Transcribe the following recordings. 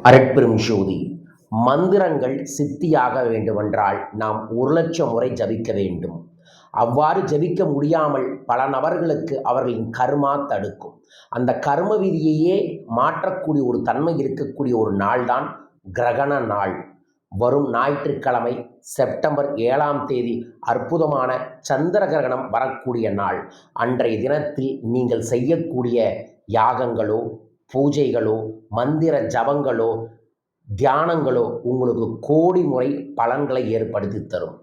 அரட்பெரும் ஜோதி. மந்திரங்கள் சித்தியாக வேண்டுமென்றால் நாம் 1,00,000 முறை ஜபிக்க வேண்டும். அவ்வாறு ஜபிக்க முடியாமல் பல நபர்களுக்கு அவர்களின் கர்மா தடுக்கும். அந்த கர்ம விதியையே மாற்றக்கூடிய ஒரு தன்மை இருக்கக்கூடிய ஒரு நாள்தான் கிரகண நாள். வரும் ஞாயிற்றுக்கிழமை செப்டம்பர் 7ஆம் தேதி அற்புதமான சந்திர கிரகணம் வரக்கூடிய நாள். அன்றைய தினத்தில் நீங்கள் செய்யக்கூடிய யாகங்களோ, பூஜைகளோ, மந்திர ஜபங்களோ, தியானங்களோ உங்களுக்கு கோடி முறை பலன்களை ஏற்படுத்தி தரும்.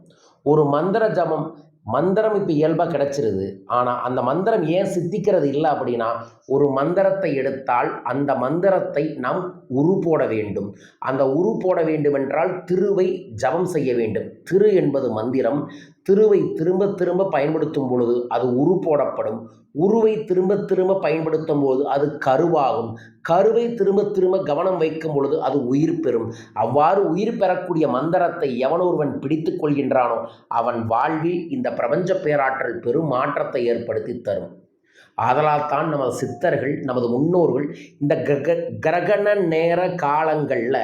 ஒரு மந்திர ஜபம் மந்திரம் இப்போ இயல்பாக கிடச்சிருது. ஆனால் அந்த மந்திரம் ஏன் சித்திக்கிறது இல்லை அப்படின்னா, ஒரு மந்திரத்தை எடுத்தால் அந்த மந்திரத்தை நாம் உரு போட வேண்டும். அந்த உரு போட வேண்டுமென்றால் திருவை ஜபம் செய்ய வேண்டும். திரு என்பது மந்திரம். திருவை திரும்ப திரும்ப பயன்படுத்தும் பொழுது அது உரு போடப்படும். உருவை திரும்ப திரும்ப பயன்படுத்தும் போது அது கருவாகும். கருவை திரும்ப திரும்ப கவனம் வைக்கும் பொழுது அது உயிர் பெறும். அவ்வாறு உயிர் பெறக்கூடிய மந்திரத்தை எவனொருவன் பிடித்து கொள்கின்றானோ அவன் வாழ்வில் இந்த பிரபஞ்ச பேராற்றல் பெரும் மாற்றத்தை ஏற்படுத்தி தரும். ஆதலால் தான் நமது சித்தர்கள், நமது முன்னோர்கள் இந்த கிரகண நேர காலங்களில்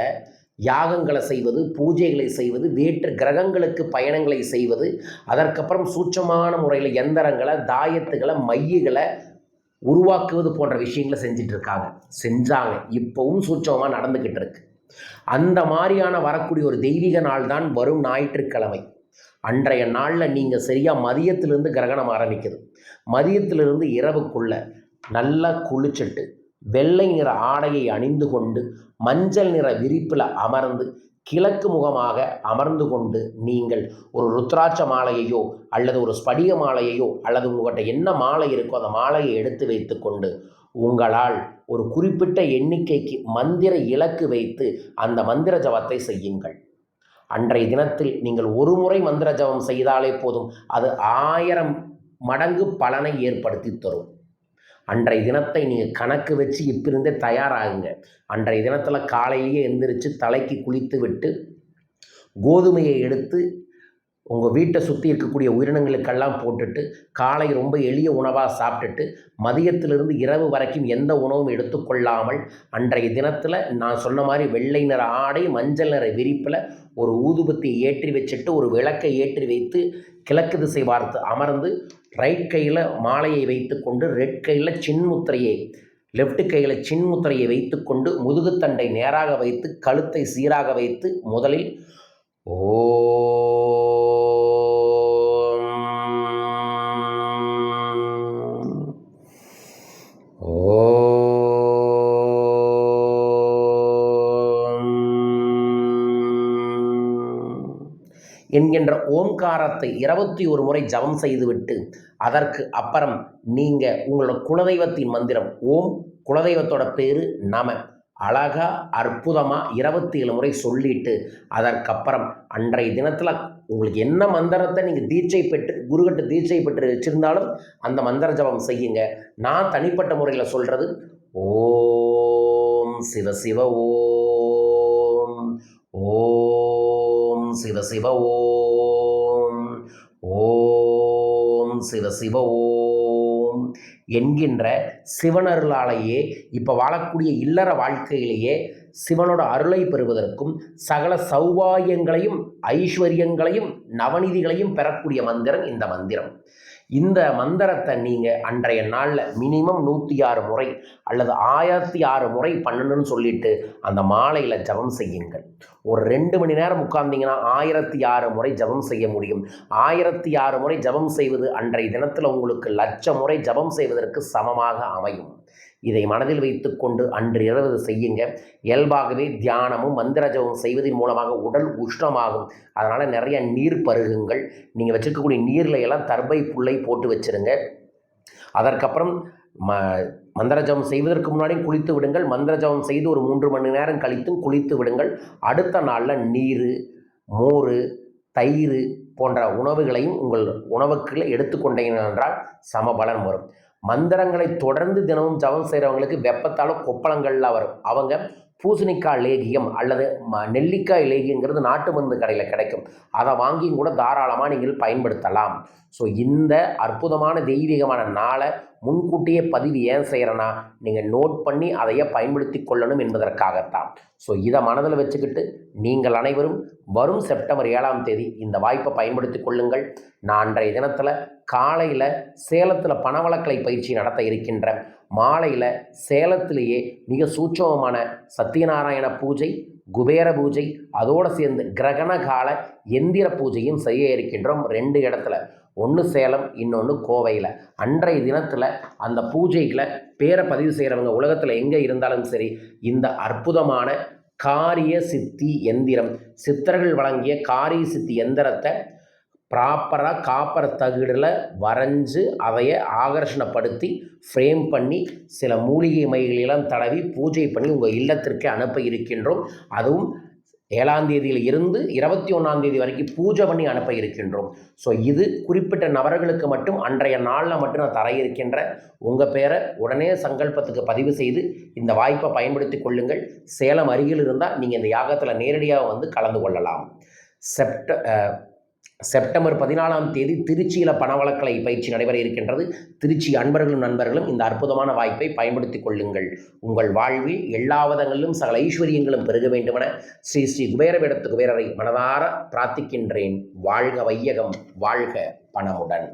யாகங்களை செய்வது, பூஜைகளை செய்வது, வேற்று கிரகங்களுக்கு பயணங்களை செய்வது, அதற்கப்புறம் சூட்சமான முறையில் எந்திரங்களை, தாயத்துகளை, மையங்களை உருவாக்குவது போன்ற விஷயங்களை செஞ்சாங்க. இப்போவும் சூட்சமாக நடந்துக்கிட்டு இருக்கு. அந்த மாதிரியான வரக்கூடிய ஒரு தெய்வீக நாள் தான் வரும் ஞாயிற்றுக்கிழமை. அன்றைய நாளில் நீங்கள் சரியாக மதியத்திலிருந்து கிரகணம் ஆரம்பிக்குது. மதியத்திலிருந்து இரவுக்குள்ள நல்லா குளிச்சுட்டு வெள்ளை நிற ஆடையை அணிந்து கொண்டு மஞ்சள் நிற விரிப்பில் அமர்ந்து கிழக்கு முகமாக அமர்ந்து கொண்டு நீங்கள் ஒரு ருத்ராட்ச மாலையையோ அல்லது ஒரு ஸ்படிக மாலையையோ அல்லது உங்கள்கிட்ட என்ன மாலை இருக்கோ அந்த மாலையை எடுத்து வைத்து கொண்டு உங்களால் ஒரு குறிப்பிட்ட எண்ணிக்கைக்கு மந்திர இலக்கு வைத்து அந்த மந்திர ஜபத்தை செய்யுங்கள். அன்றைய தினத்தில் நீங்கள் ஒரு முறை மந்திர ஜபம் செய்தாலே போதும், அது 1000 மடங்கு பலனை ஏற்படுத்தி தரும். அன்றைய தினத்தை நீங்கள் கணக்கு வச்சு இப்பிருந்தே தயாராகுங்க. அன்றைய தினத்தில் காலையிலேயே எந்திரிச்சு தலைக்கு குளித்து விட்டு கோதுமையை எடுத்து உங்கள் வீட்டை சுற்றி இருக்கக்கூடிய உயிரினங்களுக்கெல்லாம் போட்டுட்டு காலை ரொம்ப எளிய உணவாக சாப்பிட்டுட்டு மதியத்திலிருந்து இரவு வரைக்கும் எந்த உணவும் எடுத்துக்கொள்ளாமல் அன்றைய தினத்தில் நான் சொன்ன மாதிரி வெள்ளை நிற ஆடை, மஞ்சள் நிற விரிப்பில் ஒரு ஊதுபத்தியை ஏற்றி வச்சுட்டு ஒரு விளக்கை ஏற்றி வைத்து கிழக்கு திசை பார்த்து அமர்ந்து ரைட் கையில் மாலையை வைத்து கொண்டு ரெட் கையில் சின்முத்திரையை, லெஃப்ட் கையில் சின்முத்திரையை வைத்து கொண்டு முதுகுத்தண்டை நேராக வைத்து கழுத்தை சீராக வைத்து முதலில் என்கின்ற ஓம்காரத்தை 21 முறை ஜபம் செய்துவிட்டு அதற்கு அப்புறம் நீங்கள் உங்களோட குலதெய்வத்தின் மந்திரம் ஓம், குலதெய்வத்தோட பேர் நம, அழகா அற்புதமாக 27 முறை சொல்லிட்டு அதற்கப்புறம் அன்றைய தினத்தில் உங்களுக்கு என்ன மந்திரத்தை நீங்கள் தீட்சை பெற்று குருகிட்ட தீட்சை பெற்று வச்சுருந்தாலும் அந்த மந்திர ஜபம் செய்யுங்க. நான் தனிப்பட்ட முறையில் சொல்கிறது ஓம் சிவ சிவ ஓம், ஓம் சிவ சிவ ஓம், ஓம் சிவ சிவ ஓம் என்கின்ற சிவனருளாலேயே இப்போ வாழக்கூடிய இல்லற வாழ்க்கையிலேயே சிவனோட அருளை பெறுவதற்கும் சகல சௌபாகியங்களையும் ஐஸ்வர்யங்களையும் நவநிதிகளையும் பெறக்கூடிய மந்திரம் இந்த மந்திரம். இந்த மந்திரத்தை நீங்கள் அன்றைய நாளில் மினிமம் 106 முறை அல்லது 1006 முறை பண்ணணும்னு சொல்லிட்டு அந்த மாலையில் ஜபம் செய்யுங்கள். ஒரு 2 மணி நேரம் உட்கார்ந்தீங்கன்னா 1006 முறை ஜபம் செய்ய முடியும். 1006 முறை ஜபம் செய்வது அன்றைய தினத்தில் உங்களுக்கு 1,00,000 முறை ஜபம் செய்வதற்கு சமமாக அமையும். இதை மனதில் வைத்து கொண்டு அன்று இரவு செய்யுங்க. இயல்பாகவே தியானமும் மந்திர ஜபம் செய்வதன் மூலமாக உடல் உஷ்ணமாகும். அதனால் நிறைய நீர் பருகுங்கள். நீங்கள் வச்சுருக்கக்கூடிய நீரில் எல்லாம் தர்பை புல்லை போட்டு வச்சுருங்க. அதற்கப்புறம் மந்திர ஜபம் செய்வதற்கு முன்னாடியும் குளித்து விடுங்கள். மந்திர ஜபம் செய்து ஒரு 3 மணி நேரம் கழித்தும் குளித்து விடுங்கள். அடுத்த நாளில் நீர், மோர், தயிர் போன்ற உணவுகளையும் உங்கள் உணவுக்குள்ளே எடுத்துக்கொண்டீர்கள் என்றால் சமபலன் வரும். மந்திரங்களை தொடர்ந்து தினமும் ஜபம் செய்கிறவங்களுக்கு வெப்பத்தால் கொப்பளங்கள்லாம் வரும். அவங்க பூசணிக்காய் லேகியம் அல்லது நெல்லிக்காய் லேகியங்கிறது நாட்டு மருந்து கடையில் கிடைக்கும். அதை வாங்கியும் கூட தாராளமாக நீங்கள் பயன்படுத்தலாம். ஸோ இந்த அற்புதமான தெய்வீகமான நாளை முன்கூட்டியே பதிவு ஏன் செய்கிறேன்னா, நீங்கள் நோட் பண்ணி அதையே பயன்படுத்தி கொள்ளணும் என்பதற்காகத்தான். ஸோ இதை மனதில் வச்சுக்கிட்டு நீங்கள் அனைவரும் வரும் செப்டம்பர் 7ஆம் தேதி இந்த வாய்ப்பை பயன்படுத்தி கொள்ளுங்கள். நான் அன்றைய தினத்தில் காலையில் சேலத்தில் பணவளக்கலை பயிற்சி நடத்த இருக்கின்ற, மாலையில் சேலத்திலேயே மிக சூட்சமமான சத்யநாராயண பூஜை, குபேர பூஜை, அதோடு சேர்ந்து கிரகண கால எந்திர பூஜையும் செய்ய இருக்கின்றோம் 2 இடத்துல. ஒன்று சேலம், இன்னொன்று கோவையில். அன்றைய தினத்தில் அந்த பூஜைகளை பேரை பதிவு செய்கிறவங்க உலகத்தில் எங்கே இருந்தாலும் சரி, இந்த அற்புதமான காரிய சித்தி எந்திரம், சித்தர்கள் வழங்கிய காரிய சித்தி எந்திரத்தை ப்ராப்பராக காப்பர் தகடில் வரைஞ்சு அதையை ஆகர்ஷணப்படுத்தி ஃப்ரேம் பண்ணி சில மூலிகை மைகளெல்லாம் தடவி பூஜை பண்ணி உங்கள் இல்லத்திற்கு அனுப்ப இருக்கின்றோம். அதுவும் 7ஆம் தேதியில் இருந்து 21ஆம் தேதி வரைக்கும் பூஜை பண்ணி அனுப்ப இருக்கின்றோம். ஸோ இது குறிப்பிட்ட நபர்களுக்கு மட்டும் அன்றைய நாளில் மட்டும் நான் தர இருக்கின்ற. உங்கள் பேரை உடனே சங்கல்பத்துக்கு பதிவு செய்து இந்த வாய்ப்பை பயன்படுத்தி கொள்ளுங்கள். சேலம் அருகில் இருந்தால் நீங்கள் இந்த யாகத்தில் நேரடியாக வந்து கலந்து கொள்ளலாம். செப்டம்பர் 14ஆம் தேதி திருச்சியில் பணவளக்கலை பயிற்சி நடைபெற இருக்கின்றது. திருச்சி அன்பர்களும் நண்பர்களும் இந்த அற்புதமான வாய்ப்பை பயன்படுத்தி கொள்ளுங்கள். உங்கள் வாழ்வில் எல்லா விதங்களிலும் சகல ஐஸ்வர்யங்களும் பெருக வேண்டுமென ஸ்ரீ ஸ்ரீ குபேரபீடத்து குபேரரை மனதார பிரார்த்திக்கின்றேன். வாழ்க வையகம், வாழ்க பணமுடன்.